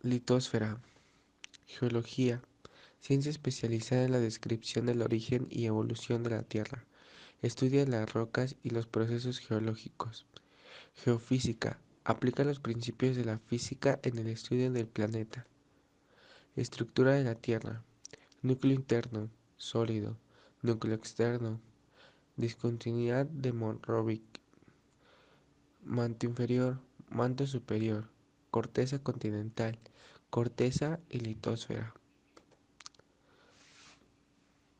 Litosfera. Geología. Ciencia especializada en la descripción del origen y evolución de la Tierra. Estudia las rocas y los procesos geológicos. Geofísica. Aplica los principios de la física en el estudio del planeta. Estructura de la Tierra. Núcleo interno. Sólido. Núcleo externo. Discontinuidad de Monrovic. Manto inferior. Manto superior. Corteza continental. Corteza y litosfera.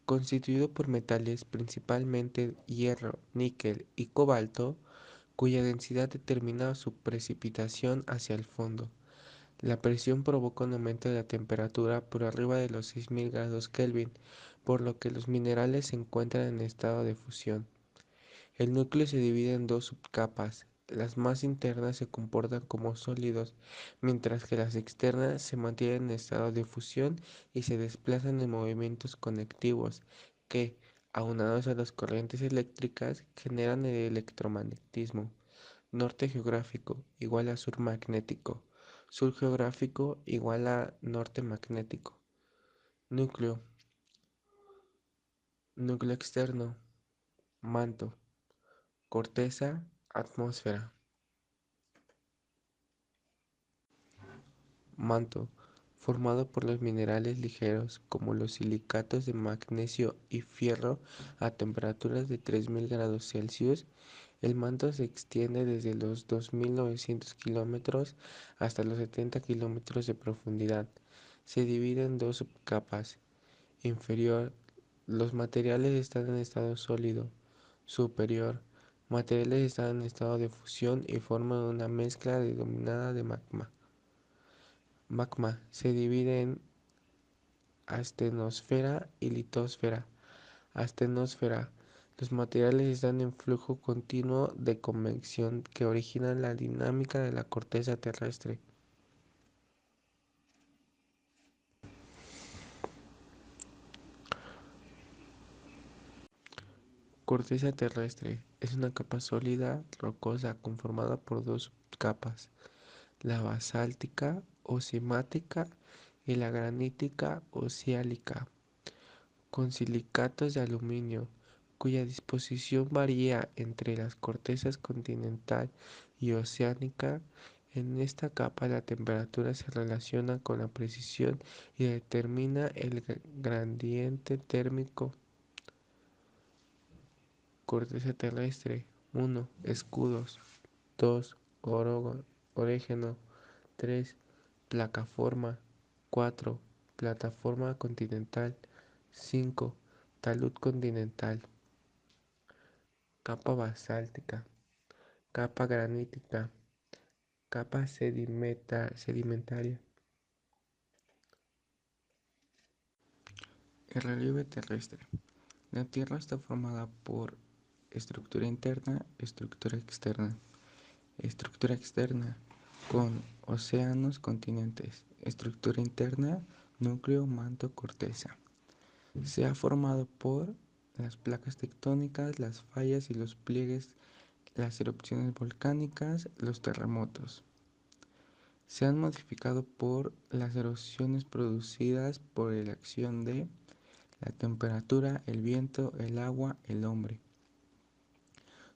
Constituido por metales, principalmente hierro, níquel y cobalto, cuya densidad determina su precipitación hacia el fondo. La presión provoca un aumento de la temperatura por arriba de los 6000 grados Kelvin, por lo que los minerales se encuentran en estado de fusión. El núcleo se divide en dos subcapas. Las más internas se comportan como sólidos, mientras que las externas se mantienen en estado de fusión y se desplazan en movimientos conectivos que, aunados a las corrientes eléctricas, generan el electromagnetismo. Norte geográfico igual a sur magnético. Sur geográfico igual a norte magnético. Núcleo. Núcleo externo. Manto. Corteza. Atmósfera. Manto, formado por los minerales ligeros como los silicatos de magnesio y fierro a temperaturas de 3000 grados Celsius. El manto se extiende desde los 2900 kilómetros hasta los 70 kilómetros de profundidad. Se divide en dos subcapas. Inferior, los materiales están en estado sólido. Superior, materiales están en estado de fusión y forman una mezcla denominada de magma. Magma se divide en astenosfera y litosfera. Astenosfera. Los materiales están en flujo continuo de convección que origina la dinámica de la corteza terrestre. Corteza terrestre es una capa sólida, rocosa, conformada por dos capas, la basáltica o simática y la granítica o siálica, con silicatos de aluminio, cuya disposición varía entre las cortezas continental y oceánica. En esta capa la temperatura se relaciona con la precisión y determina el gradiente térmico. Corteza terrestre. 1. Escudos. 2. Orígeno. 3. Placaforma. 4. Plataforma continental. 5. Talud continental. Capa basáltica. Capa granítica. Capa sedimentaria. El relieve terrestre. La Tierra está formada por estructura interna, estructura externa. Estructura externa con océanos, continentes. Estructura interna, núcleo, manto, corteza. Se ha formado por las placas tectónicas, las fallas y los pliegues, las erupciones volcánicas, los terremotos. Se han modificado por las erosiones producidas por la acción de la temperatura, el viento, el agua, el hombre.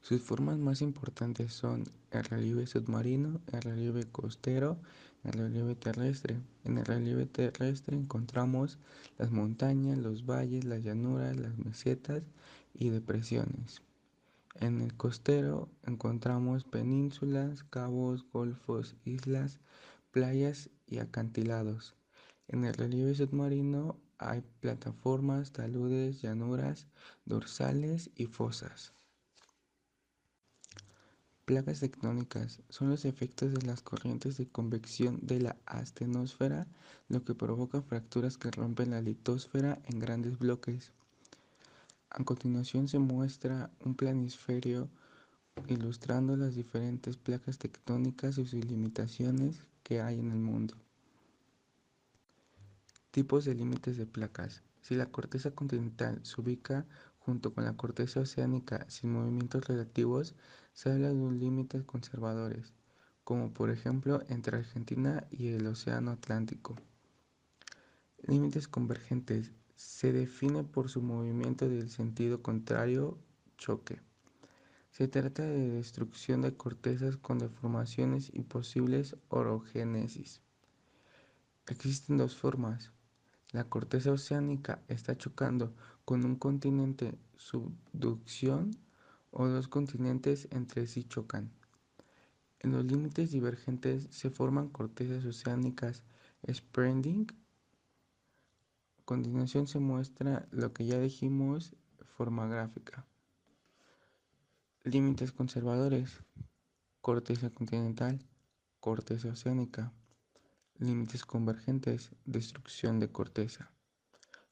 Sus formas más importantes son el relieve submarino, el relieve costero, el relieve terrestre. En el relieve terrestre encontramos las montañas, los valles, las llanuras, las mesetas y depresiones. En el costero encontramos penínsulas, cabos, golfos, islas, playas y acantilados. En el relieve submarino hay plataformas, taludes, llanuras, dorsales y fosas. Placas tectónicas son los efectos de las corrientes de convección de la astenosfera, lo que provoca fracturas que rompen la litosfera en grandes bloques. A continuación se muestra un planisferio ilustrando las diferentes placas tectónicas y sus limitaciones que hay en el mundo. Tipos de límites de placas. Si la corteza continental se ubica junto con la corteza oceánica sin movimientos relativos, se habla de un límites conservadores. como por ejemplo entre Argentina y el Océano Atlántico. Límites convergentes. Se define por su movimiento del sentido contrario, choque. Se trata de destrucción de cortezas con deformaciones y posibles orogénesis. Existen dos formas. La corteza oceánica está chocando con un continente, subducción, o dos continentes entre sí chocan. En los límites divergentes se forman cortezas oceánicas spreading. A continuación se muestra lo que ya dijimos, forma gráfica. Límites conservadores. Corteza continental, corteza oceánica. Límites convergentes, destrucción de corteza.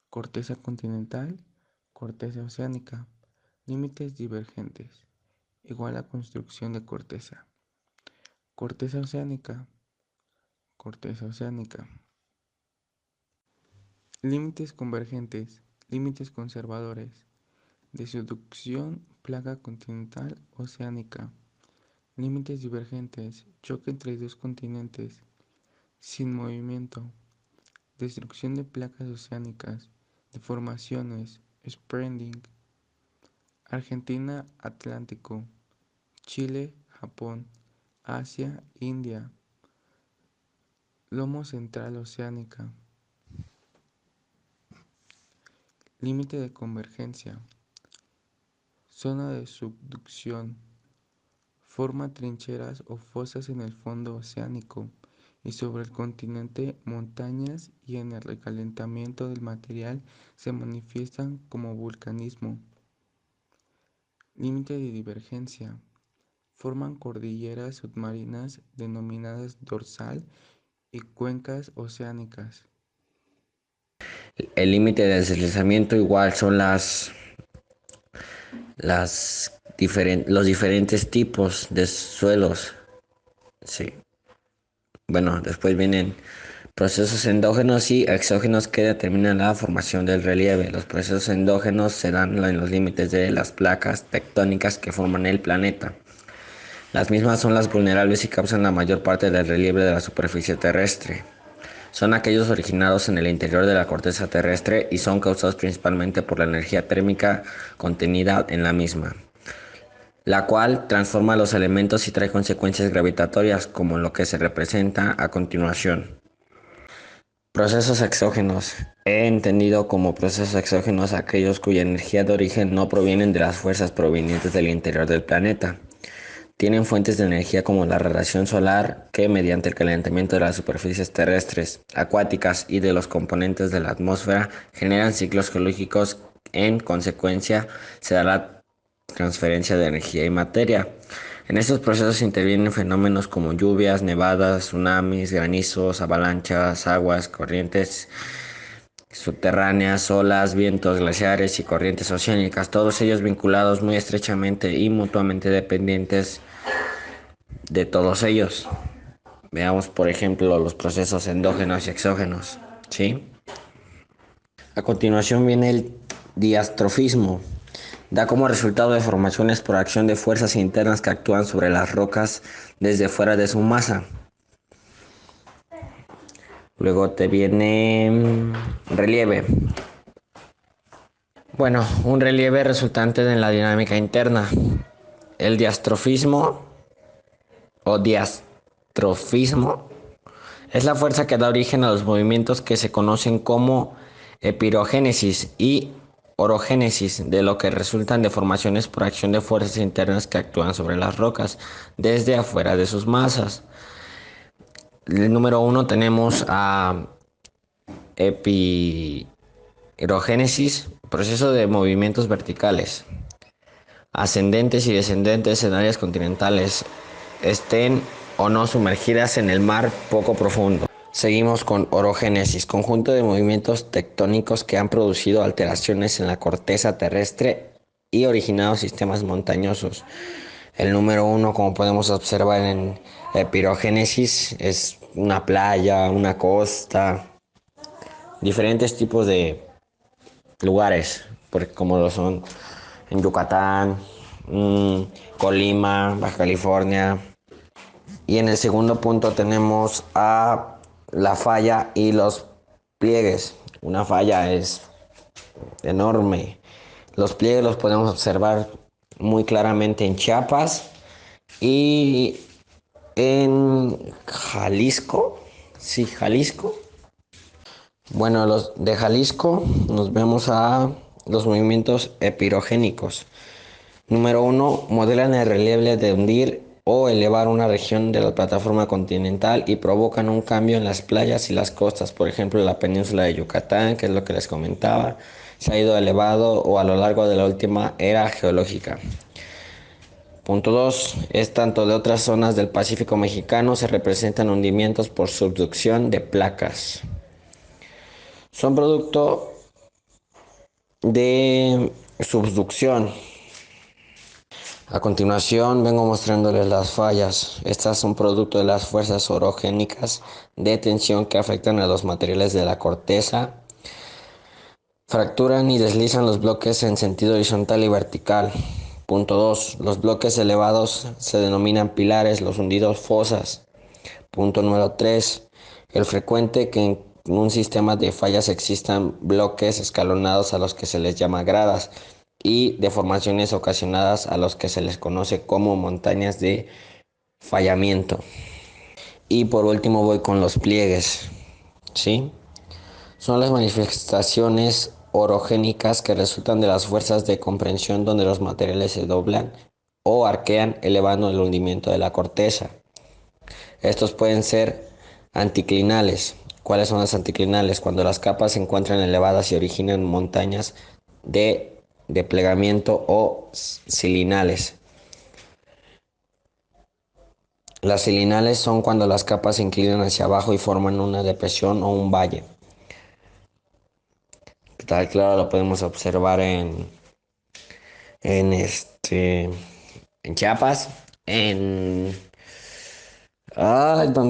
Corteza continental, corteza oceánica. Límites divergentes, igual a construcción de corteza. Corteza oceánica, corteza oceánica. Límites convergentes, límites conservadores. De subducción, placa continental oceánica. Límites divergentes, choque entre dos continentes, sin movimiento. Destrucción de placas oceánicas, deformaciones, spreading. Argentina, Atlántico. Chile, Japón. Asia, India. Lomo central oceánica. Límite de convergencia. Zona de subducción. Forma trincheras o fosas en el fondo oceánico y sobre el continente montañas, y en el recalentamiento del material se manifiestan como vulcanismo. Límite de divergencia. Forman cordilleras submarinas denominadas dorsal y cuencas oceánicas. El límite de deslizamiento igual son los diferentes tipos de suelos. Sí. Bueno, después vienen procesos endógenos y exógenos que determinan la formación del relieve. Los procesos endógenos se dan en los límites de las placas tectónicas que forman el planeta. Las mismas son las vulnerables y causan la mayor parte del relieve de la superficie terrestre. Son aquellos originados en el interior de la corteza terrestre y son causados principalmente por la energía térmica contenida en la misma, la cual transforma los elementos y trae consecuencias gravitatorias, como lo que se representa a continuación. Procesos exógenos. He entendido como procesos exógenos aquellos cuya energía de origen no provienen de las fuerzas provenientes del interior del planeta. Tienen fuentes de energía como la radiación solar, que mediante el calentamiento de las superficies terrestres, acuáticas y de los componentes de la atmósfera generan ciclos geológicos. En consecuencia, se da la transferencia de energía y materia. En estos procesos intervienen fenómenos como lluvias, nevadas, tsunamis, granizos, avalanchas, aguas, corrientes subterráneas, olas, vientos, glaciares y corrientes oceánicas, todos ellos vinculados muy estrechamente y mutuamente dependientes de todos ellos. Veamos, por ejemplo, los procesos endógenos y exógenos, ¿sí? A continuación viene el diastrofismo. Da como resultado deformaciones por acción de fuerzas internas que actúan sobre las rocas desde fuera de su masa. Luego te viene relieve. Bueno, un relieve resultante de la dinámica interna. El diastrofismo o diastrofismo es la fuerza que da origen a los movimientos que se conocen como epirogénesis y orogénesis, de lo que resultan deformaciones por acción de fuerzas internas que actúan sobre las rocas desde afuera de sus masas. El número 1 tenemos a epirogénesis, proceso de movimientos verticales, ascendentes y descendentes en áreas continentales, estén o no sumergidas en el mar poco profundo. Seguimos con orogénesis, conjunto de movimientos tectónicos que han producido alteraciones en la corteza terrestre y originado sistemas montañosos. El número 1, como podemos observar en epirogénesis, es una playa, una costa, diferentes tipos de lugares, porque como lo son en Yucatán, Colima, Baja California, Y en el segundo punto tenemos a la falla y los pliegues. Una falla es enorme. Los pliegues los podemos observar muy claramente en Chiapas y en Jalisco. Sí, Jalisco. Bueno, los de Jalisco nos vemos a los movimientos epirogénicos. Número uno, modelan el relieve de hundir o elevar una región de la plataforma continental y provocan un cambio en las playas y las costas. Por ejemplo, la península de Yucatán, que es lo que les comentaba, se ha ido elevado o a lo largo de la última era geológica. Punto 2. Es tanto de otras zonas del Pacífico mexicano se representan hundimientos por subducción de placas. Son producto de subducción. A continuación vengo mostrándoles las fallas. Estas son producto de las fuerzas orogénicas de tensión que afectan a los materiales de la corteza. Fracturan y deslizan los bloques en sentido horizontal y vertical. Punto 2. Los bloques elevados se denominan pilares, los hundidos fosas. Punto número 3. El frecuente que en un sistema de fallas existan bloques escalonados a los que se les llama gradas y deformaciones ocasionadas a los que se les conoce como montañas de fallamiento. Y por último voy con los pliegues, ¿sí? Son las manifestaciones orogénicas que resultan de las fuerzas de compresión donde los materiales se doblan o arquean elevando el hundimiento de la corteza. Estos pueden ser anticlinales. ¿Cuáles son las anticlinales? Cuando las capas se encuentran elevadas y originan montañas de plegamiento o silinales. Las silinales son cuando las capas se inclinan hacia abajo y forman una depresión o un valle. Tal claro lo podemos observar en en Chiapas, ¿dónde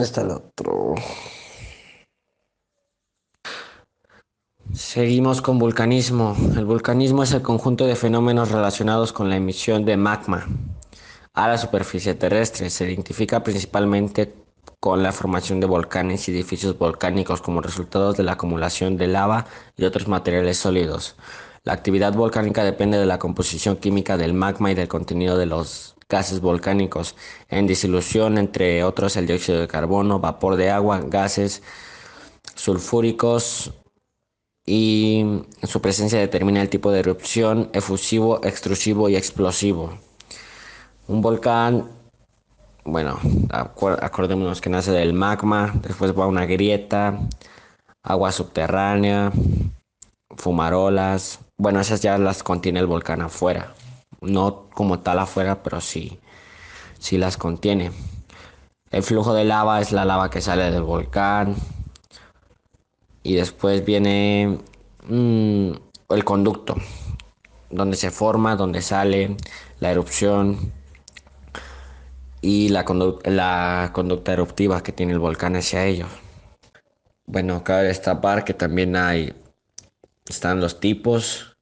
está el otro? Seguimos con vulcanismo. El vulcanismo es el conjunto de fenómenos relacionados con la emisión de magma a la superficie terrestre. Se identifica principalmente con la formación de volcanes y edificios volcánicos como resultado de la acumulación de lava y otros materiales sólidos. La actividad volcánica depende de la composición química del magma y del contenido de los gases volcánicos en disolución, entre otros el dióxido de carbono, vapor de agua, gases sulfúricos, y su presencia determina el tipo de erupción: efusivo, extrusivo y explosivo. Un volcán, bueno, acordémonos que nace del magma, después va una grieta, agua subterránea, fumarolas. Bueno, esas ya las contiene el volcán afuera. No como tal afuera, pero sí las contiene. El flujo de lava es la lava que sale del volcán. Y después viene el conducto, donde se forma, donde sale la erupción y la conducta eruptiva que tiene el volcán hacia ellos. Bueno, cabe destapar que también están los tipos,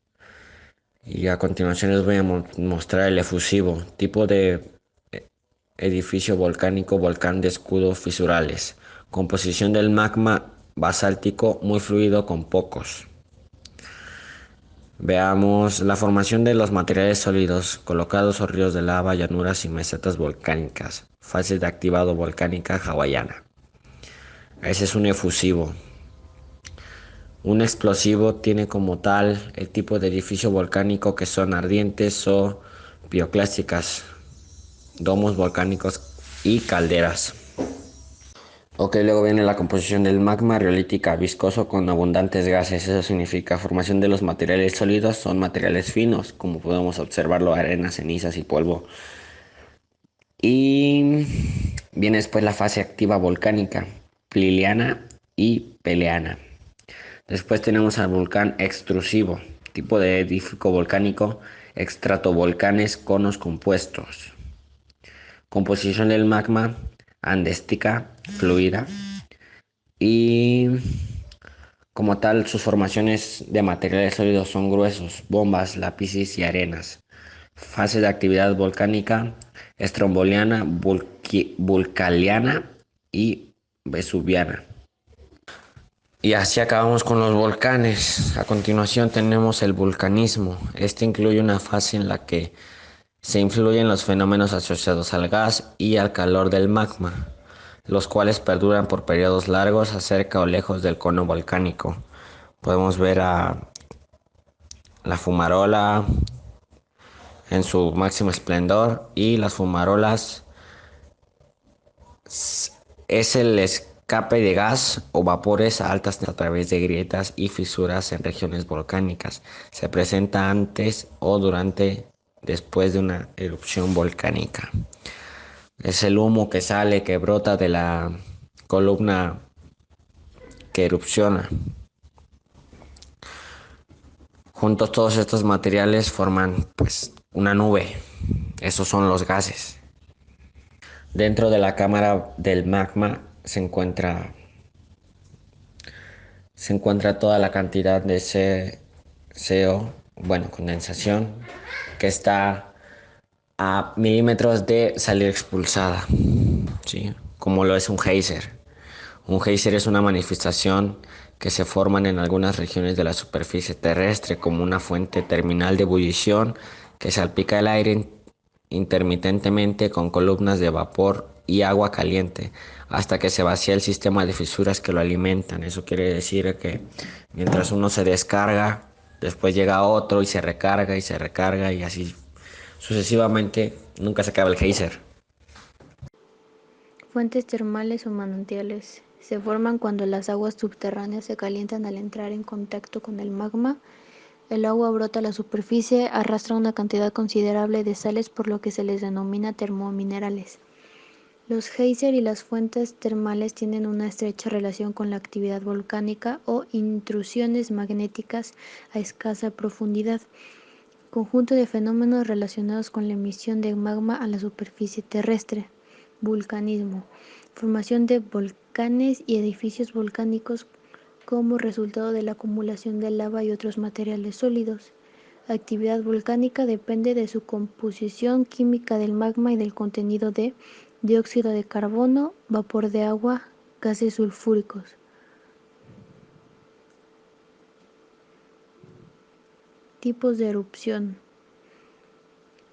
y a continuación les voy a mostrar el efusivo, tipo de edificio volcánico, volcán de escudo fisurales, composición del magma basáltico muy fluido con pocos. Veamos la formación de los materiales sólidos colocados o ríos de lava, llanuras y mesetas volcánicas. Fase de activado volcánica hawaiana. Ese es un efusivo. Un explosivo tiene como tal el tipo de edificio volcánico que son ardientes o piroclásticas, domos volcánicos y calderas. Ok, luego viene la composición del magma riolítica viscoso con abundantes gases. Eso significa formación de los materiales sólidos, son materiales finos, como podemos observarlo, arenas, cenizas y polvo. Y viene después la fase activa volcánica, pliliana y peleana. Después tenemos al volcán extrusivo, tipo de edificio volcánico, estratovolcanes, conos compuestos. Composición del magma, andéstica, fluida. Y como tal, sus formaciones de materiales sólidos son gruesos, bombas, lápices y arenas. Fase de actividad volcánica, estromboliana, vulcaniana y vesuviana. Y así acabamos con los volcanes. A continuación tenemos el vulcanismo. Este incluye una fase en la que se influyen los fenómenos asociados al gas y al calor del magma, los cuales perduran por periodos largos cerca o lejos del cono volcánico. Podemos ver a la fumarola en su máximo esplendor, y las fumarolas es el escape de gas o vapores a altas a través de grietas y fisuras en regiones volcánicas. Se presenta antes o durante después de una erupción volcánica. Es el humo que sale, que brota de la columna que erupciona. Juntos todos estos materiales forman pues una nube. Esos son los gases. Dentro de la cámara del magma se encuentra toda la cantidad de CO, bueno, condensación, que está a milímetros de salir expulsada, ¿sí? Como lo es un geyser. Un geyser es una manifestación que se forman en algunas regiones de la superficie terrestre como una fuente terminal de ebullición que salpica el aire intermitentemente con columnas de vapor y agua caliente hasta que se vacía el sistema de fisuras que lo alimentan. Eso quiere decir que mientras uno se descarga, después llega otro y se recarga y así sucesivamente, nunca se acaba el geyser. Fuentes termales o manantiales. Se forman cuando las aguas subterráneas se calientan al entrar en contacto con el magma. El agua brota a la superficie, arrastra una cantidad considerable de sales, por lo que se les denomina termominerales. Los geysers y las fuentes termales tienen una estrecha relación con la actividad volcánica o intrusiones magnéticas a escasa profundidad, conjunto de fenómenos relacionados con la emisión de magma a la superficie terrestre. Vulcanismo. Formación de volcanes y edificios volcánicos como resultado de la acumulación de lava y otros materiales sólidos. Actividad volcánica depende de su composición química del magma y del contenido de dióxido de carbono, vapor de agua, gases sulfúricos. Tipos de erupción.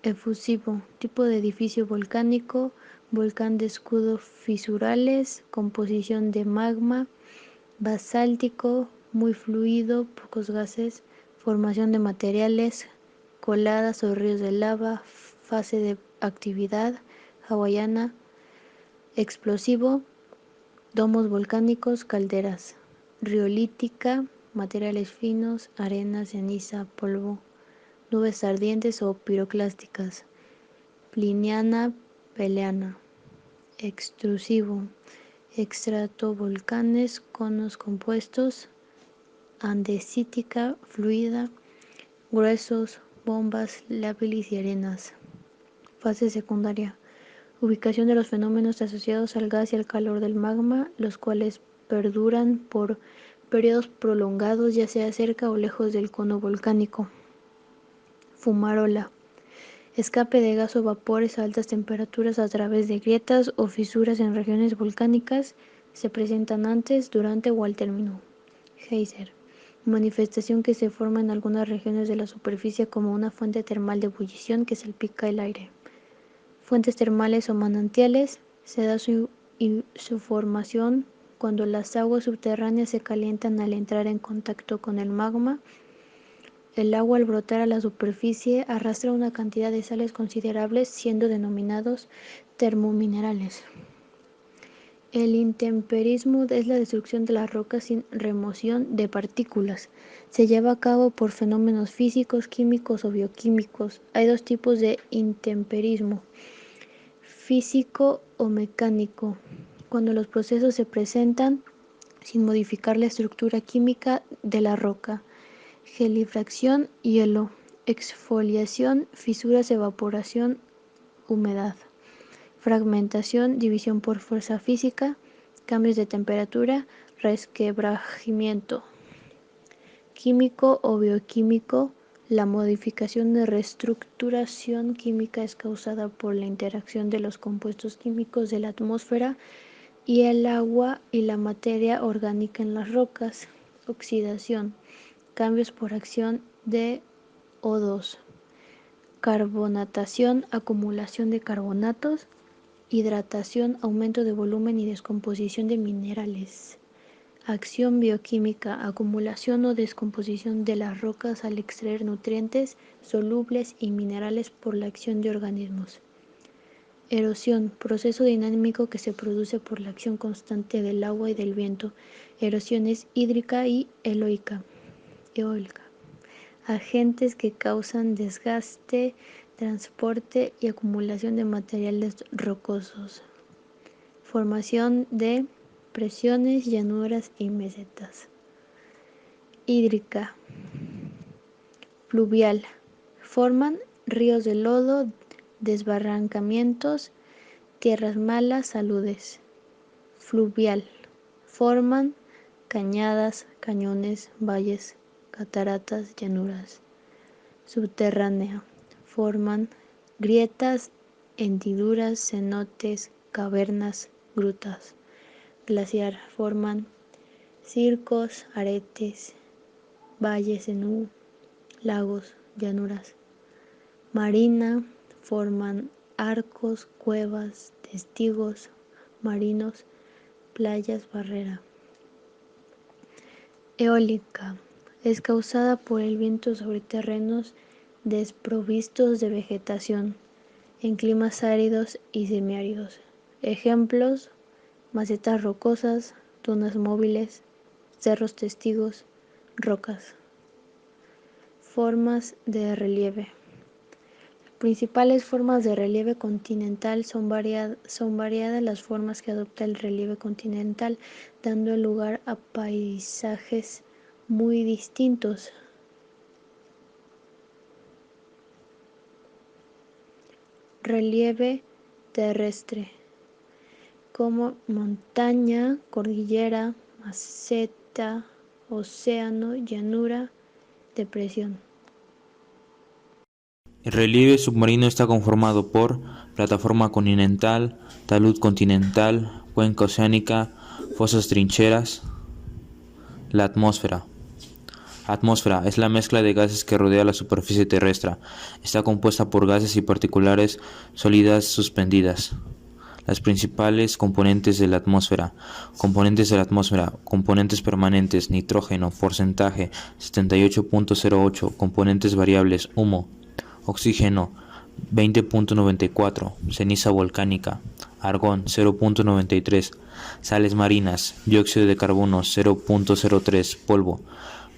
Efusivo, tipo de edificio volcánico, volcán de escudo fisurales, composición de magma, basáltico, muy fluido, pocos gases, formación de materiales, coladas o ríos de lava, fase de actividad, hawaiana, explosivo, domos volcánicos, calderas, riolítica, materiales finos, arena, ceniza, polvo, nubes ardientes o piroclásticas, pliniana, peleana, extrusivo, estratovolcanes, conos compuestos, andesítica, fluida, gruesos, bombas, lápiz y arenas. Fase secundaria. Ubicación de los fenómenos asociados al gas y al calor del magma, los cuales perduran por periodos prolongados, ya sea cerca o lejos del cono volcánico. Fumarola. Escape de gas o vapores a altas temperaturas a través de grietas o fisuras en regiones volcánicas. Se presentan antes, durante o al término. Geyser. Manifestación que se forma en algunas regiones de la superficie como una fuente termal de ebullición que salpica el aire. Fuentes termales o manantiales. Se da su formación cuando las aguas subterráneas se calientan al entrar en contacto con el magma. El agua, al brotar a la superficie, arrastra una cantidad de sales considerables, siendo denominados termominerales. El intemperismo es la destrucción de las rocas sin remoción de partículas. Se lleva a cabo por fenómenos físicos, químicos o bioquímicos. Hay dos tipos de intemperismo: físico o mecánico, cuando los procesos se presentan sin modificar la estructura química de la roca. Gelifracción, hielo; exfoliación, fisuras, evaporación, humedad; fragmentación, división por fuerza física; cambios de temperatura, resquebrajamiento. Químico o bioquímico, La modificación de reestructuración química es causada por la interacción de los compuestos químicos de la atmósfera y el agua y la materia orgánica en las rocas. Oxidación, cambios por acción de O2. Carbonatación, acumulación de carbonatos. Hidratación, aumento de volumen y descomposición de minerales. Acción bioquímica, acumulación o descomposición de las rocas al extraer nutrientes solubles y minerales por la acción de organismos. Erosión, proceso dinámico que se produce por la acción constante del agua y del viento. Erosión es hídrica y eólica. Agentes que causan desgaste, transporte y acumulación de materiales rocosos. Formación de presiones, llanuras y mesetas. Hídrica. Pluvial. Forman ríos de lodo, desbarrancamientos, tierras malas, aludes. Fluvial. Forman cañadas, cañones, valles, cataratas, llanuras. Subterránea. Forman grietas, hendiduras, cenotes, cavernas, grutas. Glaciar. Forman circos, aretes, valles en U, lagos, llanuras. Marina. Forman arcos, cuevas, testigos marinos, playas, barrera. Eólica. Es causada por el viento sobre terrenos desprovistos de vegetación, en climas áridos y semiáridos. Ejemplos: macetas rocosas, dunas móviles, cerros testigos, rocas. Formas de relieve. Principales formas de relieve continental son variadas las formas que adopta el relieve continental, dando lugar a paisajes muy distintos. Relieve terrestre, como montaña, cordillera, meseta, océano, llanura, depresión. El relieve submarino está conformado por plataforma continental, talud continental, cuenca oceánica, fosas trincheras. La atmósfera. Atmósfera es la mezcla de gases que rodea la superficie terrestre. Está compuesta por gases y partículas sólidas suspendidas. Las principales componentes de la atmósfera. Componentes de la atmósfera. Componentes permanentes. Nitrógeno. Porcentaje 78.08. Componentes variables. Humo. Oxígeno 20.94, ceniza volcánica, argón 0.93, sales marinas, dióxido de carbono 0.03, polvo,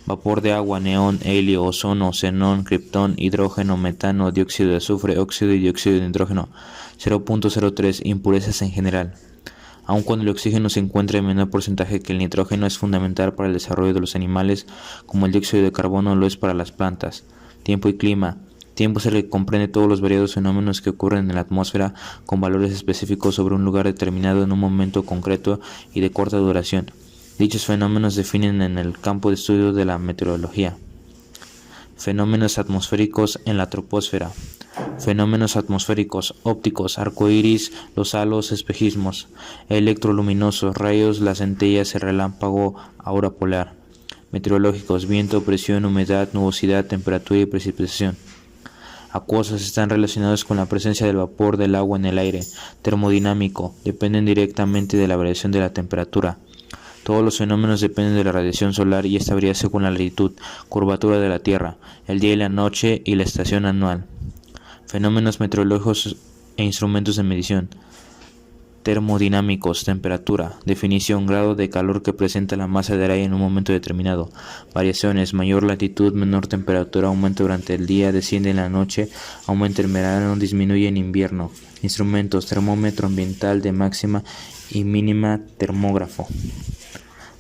vapor de agua, neón, helio, ozono, xenón, criptón, hidrógeno, metano, dióxido de azufre, óxido y dióxido de nitrógeno 0.03, impurezas en general. Aun cuando el oxígeno se encuentra en menor porcentaje que el nitrógeno, es fundamental para el desarrollo de los animales, como el dióxido de carbono lo es para las plantas. Tiempo y clima. Tiempo se le comprende todos los variados fenómenos que ocurren en la atmósfera con valores específicos sobre un lugar determinado en un momento concreto y de corta duración. Dichos fenómenos definen en el campo de estudio de la meteorología. Fenómenos atmosféricos en la troposfera. Fenómenos atmosféricos, ópticos, arcoíris, los halos, espejismos, electroluminosos, rayos, las centellas, el relámpago, aurora polar. Meteorológicos, viento, presión, humedad, nubosidad, temperatura y precipitación. Acuosos están relacionados con la presencia del vapor del agua en el aire. Termodinámico, dependen directamente de la variación de la temperatura. Todos los fenómenos dependen de la radiación solar y esta varía según la latitud, curvatura de la Tierra, el día y la noche y la estación anual. Fenómenos meteorológicos e instrumentos de medición. Termodinámicos, temperatura, definición, grado de calor que presenta la masa de aire en un momento determinado. Variaciones, mayor latitud, menor temperatura, aumenta durante el día, desciende en la noche, aumenta en verano, disminuye en invierno. Instrumentos, termómetro ambiental de máxima y mínima, termógrafo.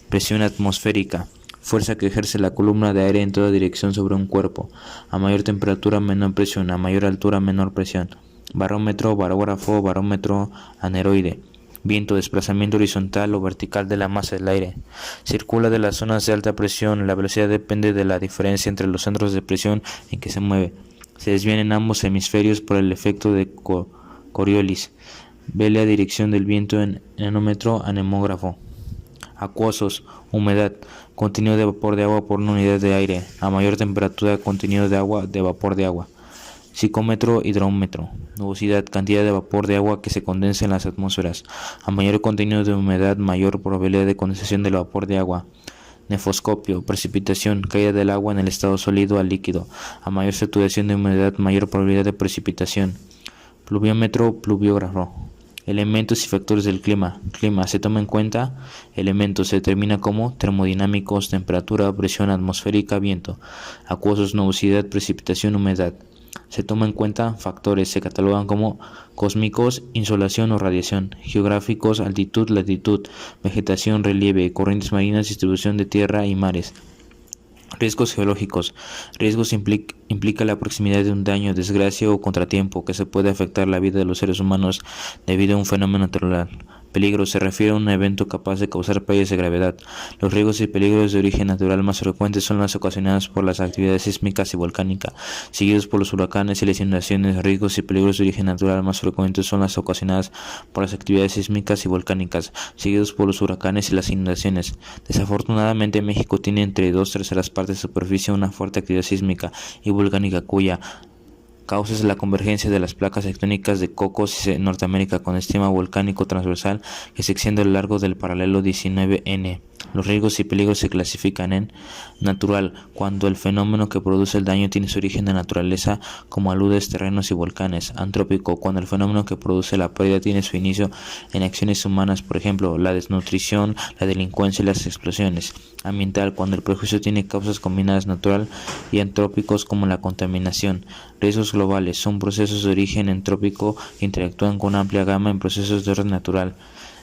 Presión atmosférica, fuerza que ejerce la columna de aire en toda dirección sobre un cuerpo. A mayor temperatura, menor presión, a mayor altura, menor presión. Barómetro, barógrafo, barómetro aneroide. Viento, desplazamiento horizontal o vertical de la masa del aire. Circula de las zonas de alta presión. La velocidad depende de la diferencia entre los centros de presión en que se mueve. Se desvían en ambos hemisferios por el efecto de Coriolis. Ve la dirección del viento en nanómetro anemógrafo. Acuosos, humedad, contenido de vapor de agua por una unidad de aire. A mayor temperatura, contenido de agua, de vapor de agua. Psicómetro, hidrómetro. Nubosidad, cantidad de vapor de agua que se condensa en las atmósferas. A mayor contenido de humedad, mayor probabilidad de condensación del vapor de agua. Nefoscopio, precipitación, caída del agua en el estado sólido al líquido. A mayor saturación de humedad, mayor probabilidad de precipitación. Pluviómetro, pluviógrafo. Elementos y factores del clima. Clima se toma en cuenta. Elementos se determina como termodinámicos, temperatura, presión atmosférica, viento. Acuosos, nubosidad, precipitación, humedad. Se toma en cuenta factores, se catalogan como cósmicos, insolación o radiación, geográficos, altitud, latitud, vegetación, relieve, corrientes marinas, distribución de tierra y mares. Riesgos geológicos. Riesgos implica la proximidad de un daño, desgracia o contratiempo que se puede afectar la vida de los seres humanos debido a un fenómeno natural. Peligro se refiere a un evento capaz de causar pérdidas de gravedad. Los riesgos y peligros de origen natural más frecuentes son las ocasionadas por las actividades sísmicas y volcánicas, seguidos por los huracanes y las inundaciones. Riesgos y peligros de origen natural más frecuentes son las ocasionadas por las actividades sísmicas y volcánicas, seguidos por los huracanes y las inundaciones. Desafortunadamente, México tiene entre 2/3 partes de superficie una fuerte actividad sísmica y volcánica cuya causa es la convergencia de las placas tectónicas de Cocos en Norteamérica con estima volcánico transversal que se extiende a lo largo del paralelo 19N. Los riesgos y peligros se clasifican en natural, cuando el fenómeno que produce el daño tiene su origen en la naturaleza, como aludes, terrenos y volcanes. Antrópico, cuando el fenómeno que produce la pérdida tiene su inicio en acciones humanas, por ejemplo, la desnutrición, la delincuencia y las explosiones. Ambiental, cuando el perjuicio tiene causas combinadas natural y antrópicos como la contaminación. Riesgos globales, son procesos de origen entrópico que interactúan con una amplia gama en procesos de orden natural.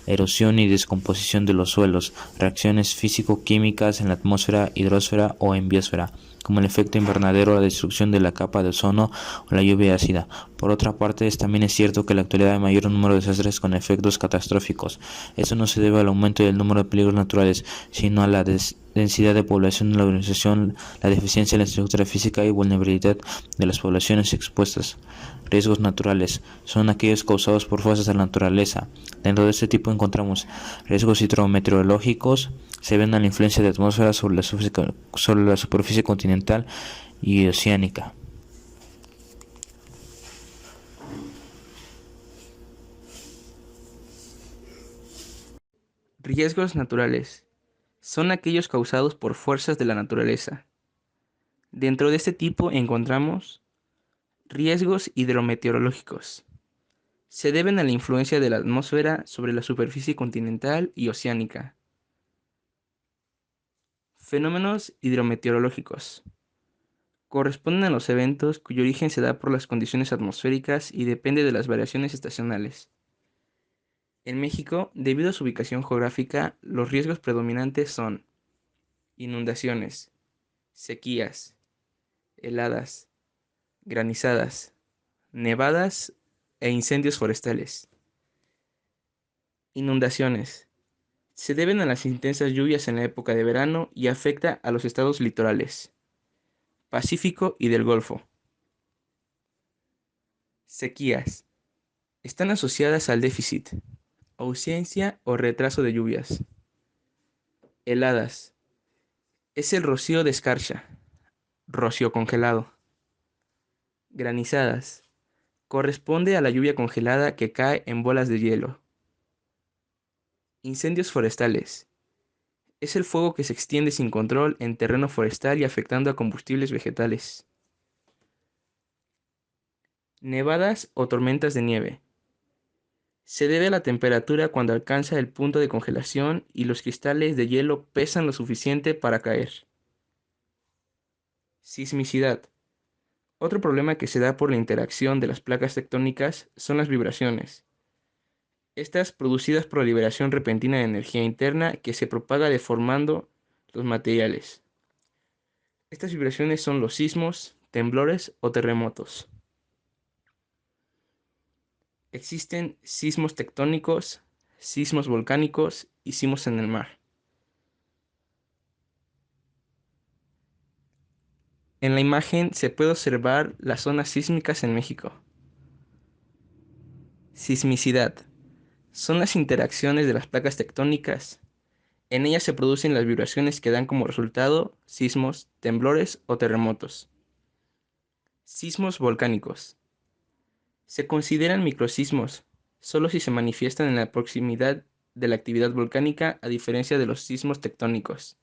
Erosión y descomposición de los suelos, reacciones físico-químicas en la atmósfera, hidrosfera o en biosfera, como el efecto invernadero, la destrucción de la capa de ozono o la lluvia ácida. Por otra parte, también es cierto que en la actualidad hay mayor número de desastres con efectos catastróficos. Esto no se debe al aumento del número de peligros naturales, sino a la densidad de población, la urbanización, la deficiencia en la estructura física y vulnerabilidad de las poblaciones expuestas. Riesgos naturales son aquellos causados por fuerzas de la naturaleza. Dentro de este tipo encontramos riesgos hidrometeorológicos, se ven a la influencia de la atmósfera sobre la superficie continental y oceánica. Riesgos naturales son aquellos causados por fuerzas de la naturaleza. Dentro de este tipo encontramos riesgos hidrometeorológicos. Se deben a la influencia de la atmósfera sobre la superficie continental y oceánica. Fenómenos hidrometeorológicos. Corresponden a los eventos cuyo origen se da por las condiciones atmosféricas y depende de las variaciones estacionales. En México, debido a su ubicación geográfica, los riesgos predominantes son inundaciones, sequías, heladas, granizadas, nevadas e incendios forestales. Inundaciones. Se deben a las intensas lluvias en la época de verano y afecta a los estados litorales, Pacífico y del Golfo. Sequías. Están asociadas al déficit, ausencia o retraso de lluvias. Heladas. Es el rocío de escarcha, rocío congelado. Granizadas. Corresponde a la lluvia congelada que cae en bolas de hielo. Incendios forestales. Es el fuego que se extiende sin control en terreno forestal y afectando a combustibles vegetales. Nevadas o tormentas de nieve. Se debe a la temperatura cuando alcanza el punto de congelación y los cristales de hielo pesan lo suficiente para caer. Sismicidad. Otro problema que se da por la interacción de las placas tectónicas son las vibraciones. Estas producidas por la liberación repentina de energía interna que se propaga deformando los materiales. Estas vibraciones son los sismos, temblores o terremotos. Existen sismos tectónicos, sismos volcánicos y sismos en el mar. En la imagen se puede observar las zonas sísmicas en México. Sismicidad. Son las interacciones de las placas tectónicas. En ellas se producen las vibraciones que dan como resultado sismos, temblores o terremotos. Sismos volcánicos. Se consideran microsismos solo si se manifiestan en la proximidad de la actividad volcánica, a diferencia de los sismos tectónicos.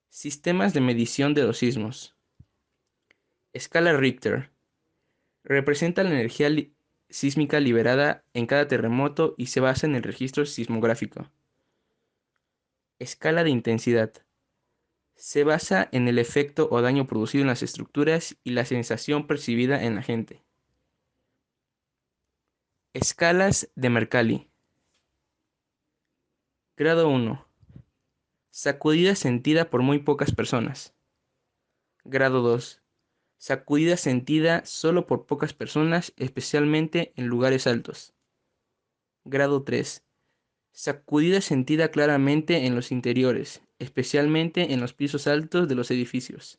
Sistemas de medición de los sismos. Escala Richter. Representa la energía sísmica liberada en cada terremoto y se basa en el registro sismográfico. Escala de intensidad. Se basa en el efecto o daño producido en las estructuras y la sensación percibida en la gente. Escalas de Mercalli. Grado 1. Sacudida sentida por muy pocas personas. Grado 2. Sacudida sentida solo por pocas personas, especialmente en lugares altos. Grado 3. Sacudida sentida claramente en los interiores, especialmente en los pisos altos de los edificios.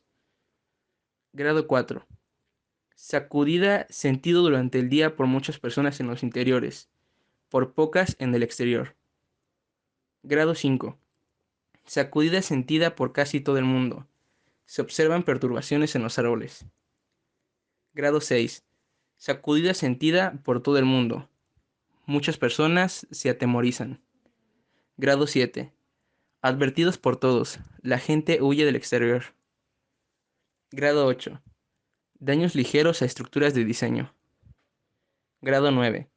Grado 4. Sacudida sentido durante el día por muchas personas en los interiores, por pocas en el exterior. Grado 5. Sacudida sentida por casi todo el mundo. Se observan perturbaciones en los árboles. Grado 6. Sacudida sentida por todo el mundo. Muchas personas se atemorizan. Grado 7. Advertidos por todos. La gente huye del exterior. Grado 8. Daños ligeros a estructuras de diseño. Grado 9.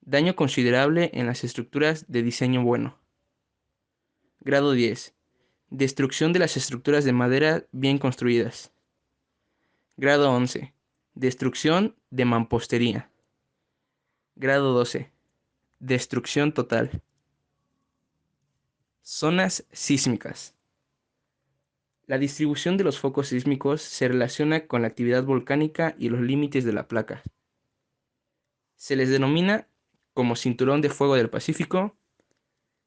Daño considerable en las estructuras de diseño bueno. Grado 10. Destrucción de las estructuras de madera bien construidas. Grado 11. Destrucción de mampostería. Grado 12. Destrucción total. Zonas sísmicas. La distribución de los focos sísmicos se relaciona con la actividad volcánica y los límites de la placa. Se les denomina como cinturón de fuego del Pacífico,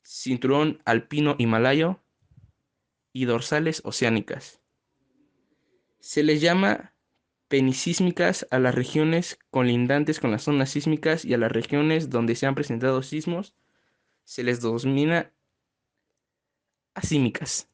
cinturón alpino himalayo y dorsales oceánicas. Se les llama penisísmicas a las regiones colindantes con las zonas sísmicas, y a las regiones donde se han presentado sismos se les denomina asímicas.